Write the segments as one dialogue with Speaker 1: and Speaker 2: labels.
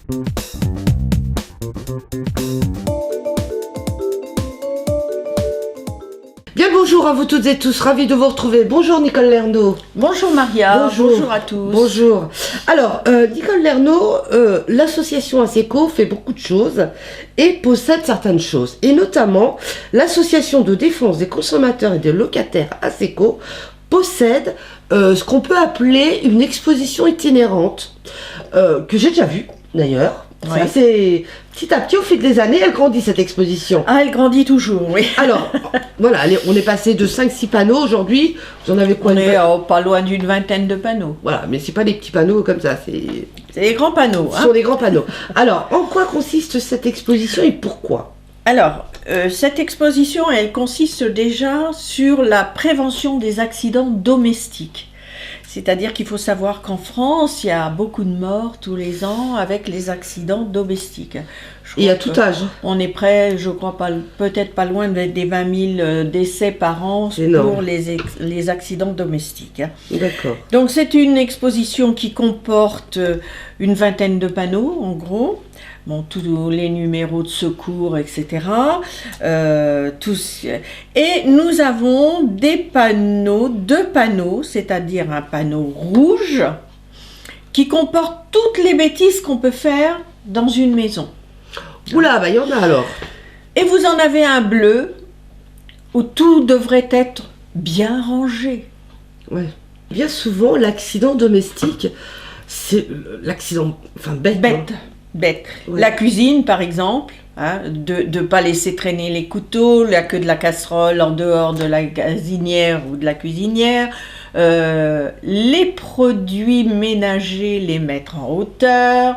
Speaker 1: Bien, bonjour à vous toutes et tous, ravi de vous retrouver. Bonjour Nicole Lernaud.
Speaker 2: Bonjour Maria, bonjour à tous.
Speaker 1: Bonjour. Alors, Nicole Lernaud, l'association ASECO fait beaucoup de choses et possède certaines choses. Et notamment, l'association de défense des consommateurs et des locataires ASECO possède ce qu'on peut appeler une exposition itinérante, que j'ai déjà vue d'ailleurs.
Speaker 2: Ouais.
Speaker 1: C'est petit à petit, au fil des années, elle grandit cette exposition.
Speaker 2: Ah, elle grandit toujours, oui.
Speaker 1: Alors, voilà, on est passé de 5-6 panneaux aujourd'hui. Vous en avez quoi?
Speaker 2: On est pas loin d'une vingtaine de panneaux.
Speaker 1: Voilà, mais c'est pas des petits panneaux comme ça, c'est
Speaker 2: des grands panneaux.
Speaker 1: Ce sont des grands panneaux. Alors, en quoi consiste cette exposition et pourquoi?
Speaker 2: Alors, cette exposition, elle consiste déjà sur la prévention des accidents domestiques. C'est-à-dire qu'il faut savoir qu'en France, il y a beaucoup de morts tous les ans avec les accidents domestiques.
Speaker 1: Et à tout âge.
Speaker 2: On est près, je crois, peut-être pas loin des 20 000 décès par an pour les accidents domestiques.
Speaker 1: D'accord.
Speaker 2: Donc c'est une exposition qui comporte une vingtaine de panneaux, en gros. Bon, tous les numéros de secours, etc. Et nous avons deux panneaux, c'est-à-dire un panneau rouge qui comporte toutes les bêtises qu'on peut faire dans une maison.
Speaker 1: Oula, bah il y en a alors.
Speaker 2: Et vous en avez un bleu où tout devrait être bien rangé.
Speaker 1: Ouais. Bien souvent, l'accident domestique, c'est l'accident, bête.
Speaker 2: Bête.
Speaker 1: Ouais.
Speaker 2: La cuisine, par exemple, hein, de ne pas laisser traîner les couteaux, la queue de la casserole en dehors de la gazinière ou de la cuisinière. Les produits ménagers, les mettre en hauteur.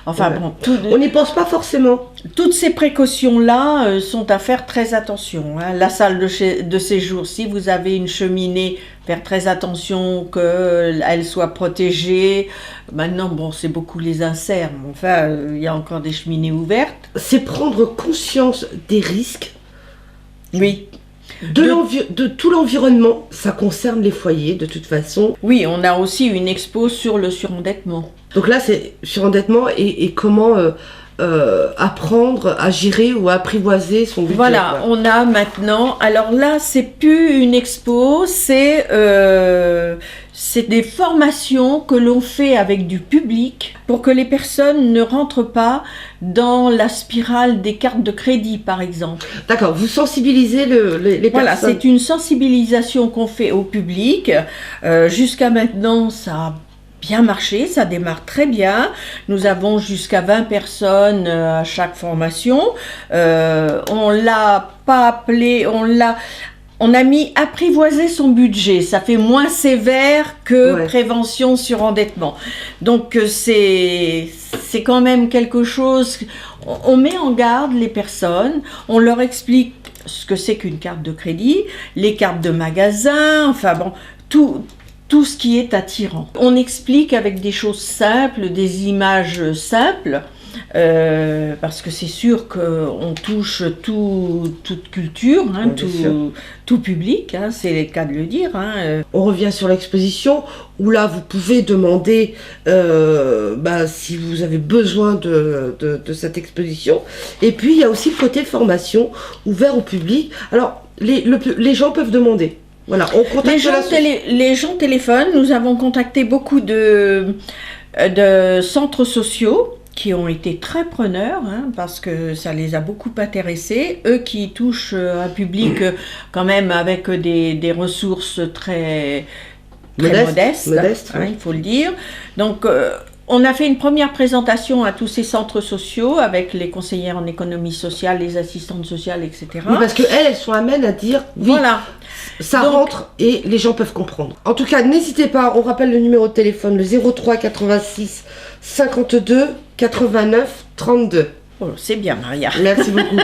Speaker 2: Enfin
Speaker 1: ouais.
Speaker 2: bon,
Speaker 1: on n'y pense pas forcément.
Speaker 2: Toutes ces précautions-là sont à faire très attention. Hein. La salle de séjour, si vous avez une cheminée, faire très attention qu'elle soit protégée. Maintenant, bon, c'est beaucoup les inserts, mais enfin, il y a encore des cheminées ouvertes.
Speaker 1: C'est prendre conscience des risques.
Speaker 2: Oui.
Speaker 1: De tout l'environnement, ça concerne les foyers de toute façon.
Speaker 2: Oui, on a aussi une expo sur le surendettement.
Speaker 1: Donc là, c'est surendettement et comment apprendre à gérer ou à apprivoiser son budget.
Speaker 2: Voilà, quoi. On a maintenant, alors là, c'est plus une expo, c'est des formations que l'on fait avec du public pour que les personnes ne rentrent pas dans la spirale des cartes de crédit, par exemple.
Speaker 1: D'accord, vous sensibilisez les personnes.
Speaker 2: Voilà, c'est une sensibilisation qu'on fait au public. Jusqu'à maintenant, ça a bien marché, ça démarre très bien. Nous avons jusqu'à 20 personnes à chaque formation. On l'a pas appelé, on a mis apprivoiser son budget. Ça fait moins sévère que prévention sur endettement. Donc c'est quand même quelque chose. On met en garde les personnes, on leur explique ce que c'est qu'une carte de crédit, les cartes de magasin, enfin bon, tout ce qui est attirant. On explique avec des choses simples, des images simples, parce que c'est sûr qu'on touche toute culture, hein, tout public, hein, c'est le cas de le dire. Hein.
Speaker 1: On revient sur l'exposition, où là vous pouvez demander si vous avez besoin de cette exposition. Et puis il y a aussi le côté formation, ouvert au public. Alors les gens peuvent demander. Voilà, on contacte
Speaker 2: les gens téléphonent. Nous avons contacté beaucoup de centres sociaux qui ont été très preneurs, hein, parce que ça les a beaucoup intéressés. Eux qui touchent un public quand même avec des ressources très modestes, hein, il faut le dire. Donc on a fait une première présentation à tous ces centres sociaux avec les conseillères en économie sociale, les assistantes sociales, etc.
Speaker 1: Oui, parce qu'elles sont amènes à dire oui,
Speaker 2: voilà.
Speaker 1: Ça rentre et les gens peuvent comprendre. En tout cas, n'hésitez pas, on rappelle le numéro de téléphone, le 03 86 52 89 32.
Speaker 2: Oh, c'est bien, Maria.
Speaker 1: Merci beaucoup.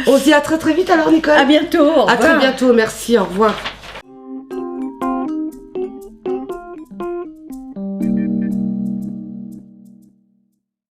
Speaker 1: On se dit à très très vite alors, Nicole.
Speaker 2: À bientôt. Au revoir.
Speaker 1: À très bientôt, merci, au revoir.